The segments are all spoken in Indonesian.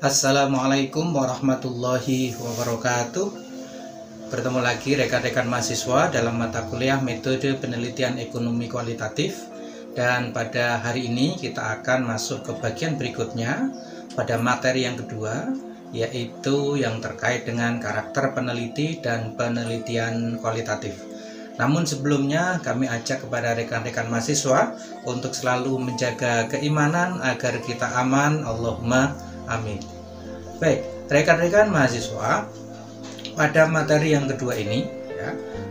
Assalamualaikum warahmatullahi wabarakatuh. Bertemu lagi rekan-rekan mahasiswa dalam mata kuliah metode penelitian ekonomi kualitatif. Dan pada hari ini kita akan masuk ke bagian berikutnya pada materi yang kedua, yaitu yang terkait dengan karakter peneliti dan penelitian kualitatif. Namun sebelumnya kami ajak kepada rekan-rekan mahasiswa untuk selalu menjaga keimanan agar kita aman, Allahumma amin. Baik, rekan-rekan mahasiswa, pada materi yang kedua ini,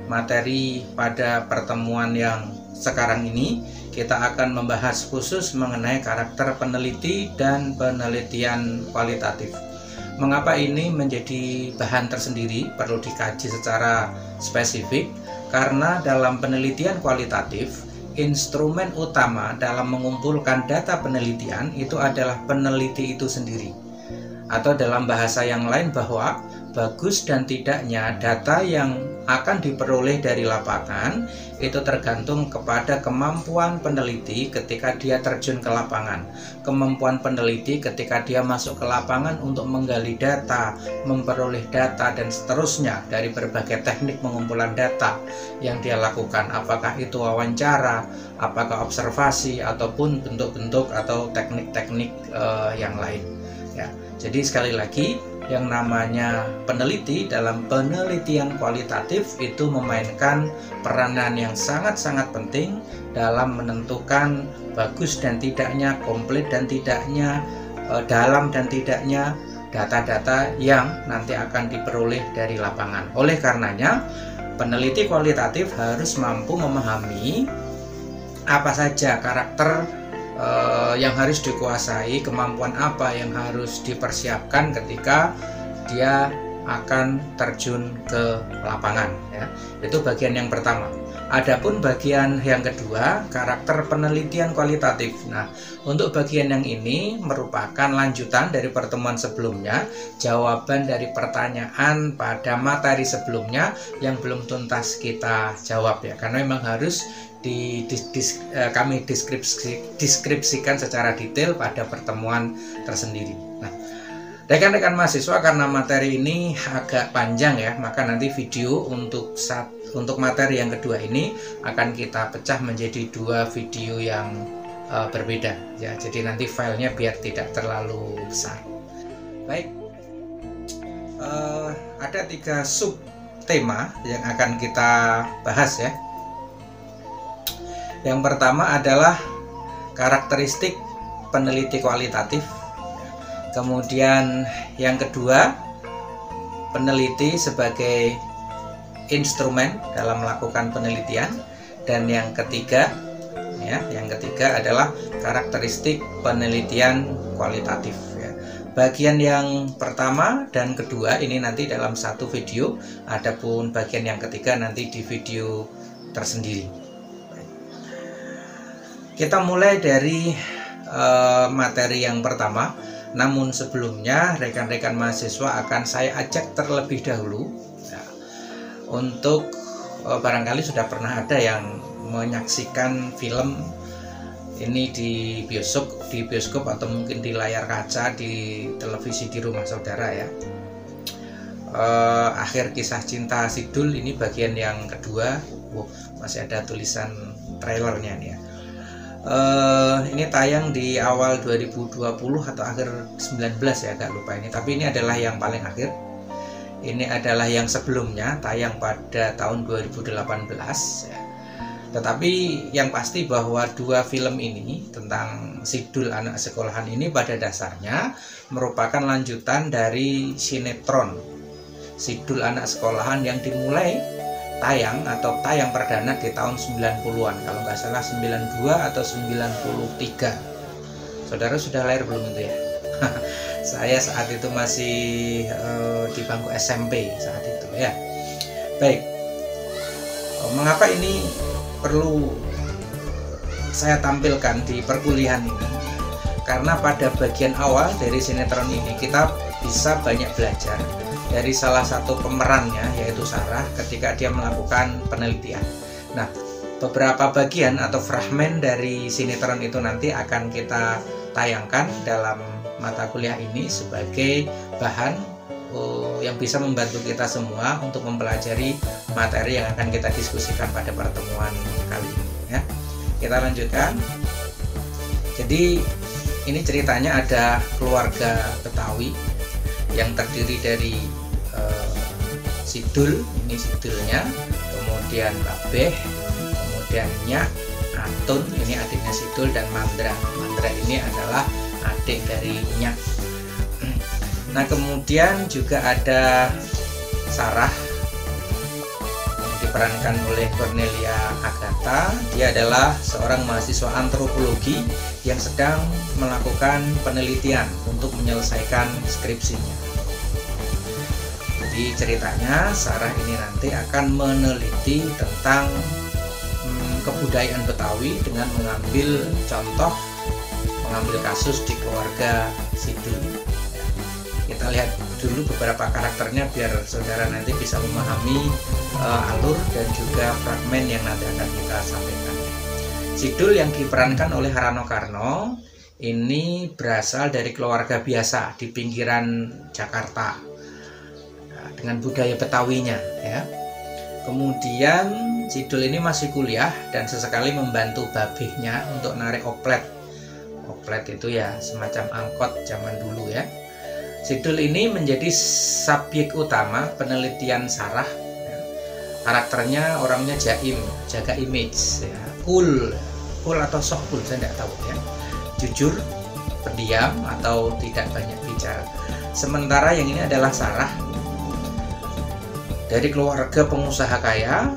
materi pada pertemuan yang sekarang ini, kita akan membahas khusus mengenai karakter peneliti dan penelitian kualitatif. Mengapa ini menjadi bahan tersendiri, perlu dikaji secara spesifik? Karena dalam penelitian kualitatif, instrumen utama dalam mengumpulkan data penelitian itu adalah peneliti itu sendiri. Atau dalam bahasa yang lain bahwa bagus dan tidaknya data yang akan diperoleh dari lapangan itu tergantung kepada kemampuan peneliti ketika dia terjun ke lapangan, kemampuan peneliti ketika dia masuk ke lapangan untuk menggali data, memperoleh data dan seterusnya dari berbagai teknik pengumpulan data yang dia lakukan, apakah itu wawancara, apakah observasi ataupun bentuk-bentuk atau teknik-teknik yang lain. Ya, jadi sekali lagi, yang namanya peneliti dalam penelitian kualitatif itu memainkan peranan yang sangat-sangat penting dalam menentukan bagus dan tidaknya, komplit dan tidaknya, dalam dan tidaknya data-data yang nanti akan diperoleh dari lapangan. Oleh karenanya, peneliti kualitatif harus mampu memahami apa saja karakter yang harus dikuasai, kemampuan apa yang harus dipersiapkan ketika dia akan terjun ke lapangan, ya. Itu bagian yang pertama. Adapun bagian yang kedua, karakter penelitian kualitatif. Nah, untuk bagian yang ini merupakan lanjutan dari pertemuan sebelumnya, jawaban dari pertanyaan pada materi sebelumnya yang belum tuntas kita jawab, ya, karena memang harus kami deskripsikan secara detail pada pertemuan tersendiri. Nah, rekan-rekan mahasiswa, karena materi ini agak panjang ya, maka nanti video untuk materi yang kedua ini akan kita pecah menjadi dua video yang berbeda ya. Jadi nanti filenya biar tidak terlalu besar. Baik, ada 3 sub tema yang akan kita bahas ya. Yang pertama adalah karakteristik peneliti kualitatif. Kemudian yang kedua, peneliti sebagai instrumen dalam melakukan penelitian. Dan yang ketiga adalah karakteristik penelitian kualitatif ya. Bagian yang pertama dan kedua ini nanti dalam satu video, adapun bagian yang ketiga nanti di video tersendiri. Kita mulai dari materi yang pertama. Namun sebelumnya rekan-rekan mahasiswa akan saya ajak terlebih dahulu ya, untuk barangkali sudah pernah ada yang menyaksikan film ini di bioskop atau mungkin di layar kaca di televisi di rumah saudara ya. Akhir Kisah Cinta Sidul ini bagian yang kedua. Masih ada tulisan trailernya nih ya. Ini tayang di awal 2020 atau akhir 19 ya, agak lupa ini. Tapi ini adalah yang paling akhir. Ini adalah yang sebelumnya, tayang pada tahun 2018 ya. Tetapi yang pasti bahwa dua film ini tentang Sidul anak sekolahan ini pada dasarnya merupakan lanjutan dari sinetron Sidul anak sekolahan yang dimulai tayang perdana di tahun 90-an, kalau nggak salah 92 atau 93. Saudara sudah lahir belum itu ya? Saya saat itu masih di bangku SMP saat itu ya. Baik, mengapa ini perlu saya tampilkan di perkuliahan ini? Karena pada bagian awal dari sinetron ini kita bisa banyak belajar dari salah satu pemerannya, yaitu Sarah, ketika dia melakukan penelitian. Nah, beberapa bagian atau fragmen dari sinetron itu nanti akan kita tayangkan dalam mata kuliah ini sebagai bahan yang bisa membantu kita semua untuk mempelajari materi yang akan kita diskusikan pada pertemuan kali ini ya. Kita lanjutkan. Jadi ini ceritanya ada keluarga Betawi yang terdiri dari Sidul, ini Sidulnya, kemudian Babeh, kemudian Nyak, Atun, ini adiknya Sidul, dan Mandra. Mandra ini adalah adik dari Nyak. Nah, kemudian juga ada Sarah yang diperankan oleh Cornelia Agatha. Dia adalah seorang mahasiswa antropologi yang sedang melakukan penelitian untuk menyelesaikan skripsinya. Jadi ceritanya Sarah ini nanti akan meneliti tentang kebudayaan Betawi dengan mengambil contoh, mengambil kasus di keluarga Sidul. Kita lihat dulu beberapa karakternya biar saudara nanti bisa memahami alur dan juga fragmen yang nanti akan kita sampaikan. Sidul yang diperankan oleh Rano Karno ini berasal dari keluarga biasa di pinggiran Jakarta dengan budaya Betawinya ya. Kemudian Sidul ini masih kuliah dan sesekali membantu babehnya untuk narik oplet. Oplet itu ya semacam angkot zaman dulu ya. Sidul ini menjadi subjek utama penelitian Sarah ya. Karakternya orangnya jaim, jaga image ya. Cool atau sok cool saya tidak tahu ya. Jujur, pendiam atau tidak banyak bicara. Sementara yang ini adalah Sarah dari keluarga pengusaha kaya,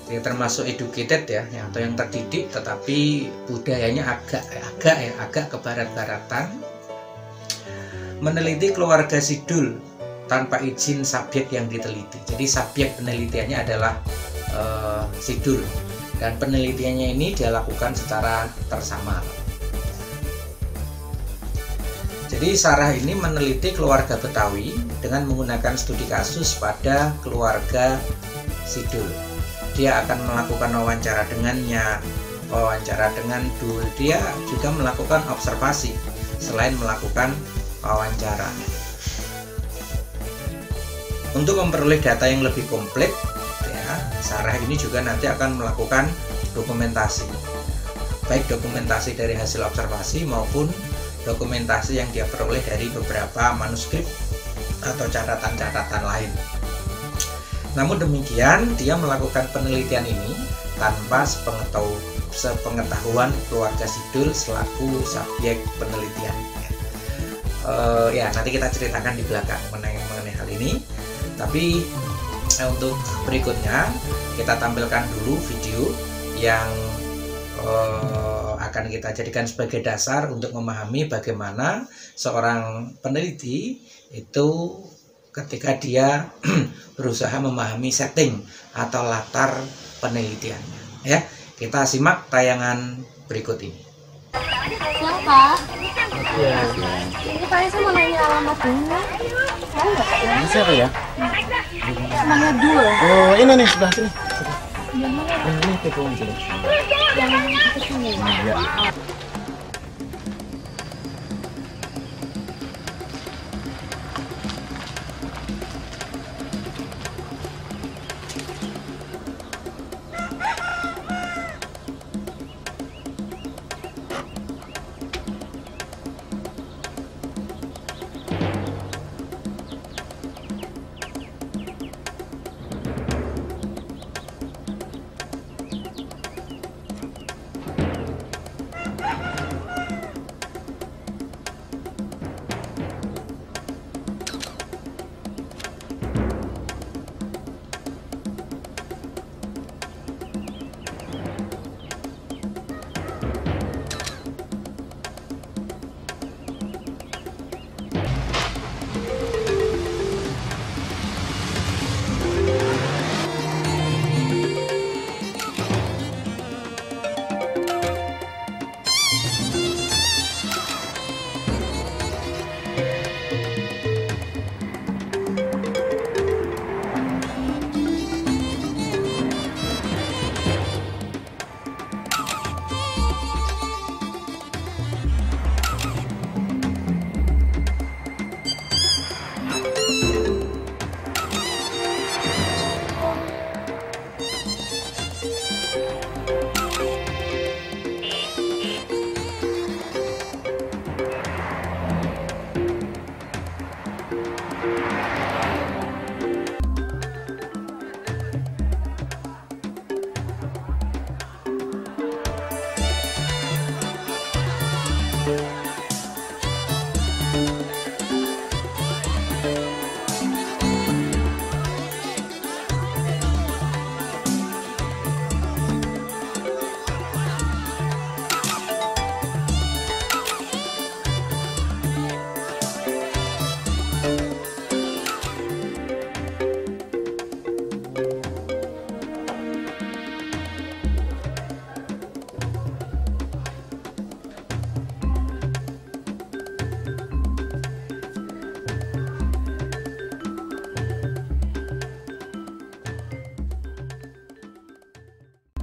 dia termasuk educated ya, atau yang terdidik, tetapi budayanya agak ke barat-baratan. Meneliti keluarga Sidul tanpa izin subjek yang diteliti. Jadi subjek penelitiannya adalah Sidul, dan penelitiannya ini dia lakukan secara tersamar. Jadi Sarah ini meneliti keluarga Betawi dengan menggunakan studi kasus pada keluarga Sidul. Dia akan melakukan wawancara dengannya, wawancara dengan Dul. Dia juga melakukan observasi selain melakukan wawancara. Untuk memperoleh data yang lebih komplit ya, Sarah ini juga nanti akan melakukan dokumentasi, baik dokumentasi dari hasil observasi maupun dokumentasi yang dia peroleh dari beberapa manuskrip atau catatan-catatan lain. Namun demikian, dia melakukan penelitian ini tanpa sepengetahuan keluarga Sidul selaku subjek penelitian. Ya nanti kita ceritakan di belakang mengenai hal ini. Tapi untuk berikutnya kita tampilkan dulu video yang akan kita jadikan sebagai dasar untuk memahami bagaimana seorang peneliti itu ketika dia berusaha memahami setting atau latar penelitiannya ya. Kita simak tayangan berikut ini. Siang Pak. Iya. Ini Pak, saya mau nanya alamat dulu. Tahu nggak Pak ya? Ini siapa ya? Namanya Dul. Oh ini nih sebelah sini. Yang mana? Ini teko ini. Yang ke sini. Ya.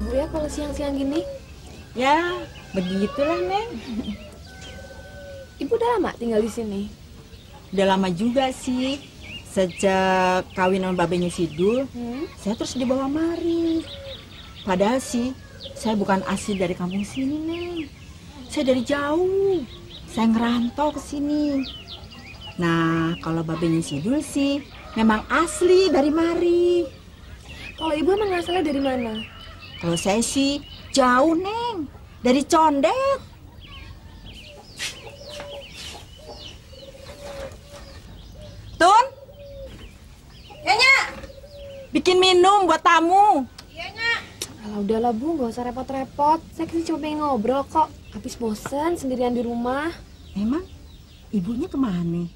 Bu ya kalau siang-siang gini? Ya, begitulah, Neng. Ibu udah lama tinggal di sini? Udah lama juga sih. Sejak kawinan babenya Sidul, saya terus dibawa mari. Padahal sih, saya bukan asli dari kampung sini, Neng. Saya dari jauh. Saya ngerantau ke sini. Nah, kalau babenya Sidul sih, memang asli dari mari. Kalau ibu emang asalnya dari mana? Kalau saya sih, jauh, Neng. Dari Condet. Tun? Nyonya, bikin minum buat tamu. Alah udahlah Bu, gak usah repot-repot. Saya kesini cuma pengen ngobrol kok. Habis bosen sendirian di rumah. Emang ibunya kemana?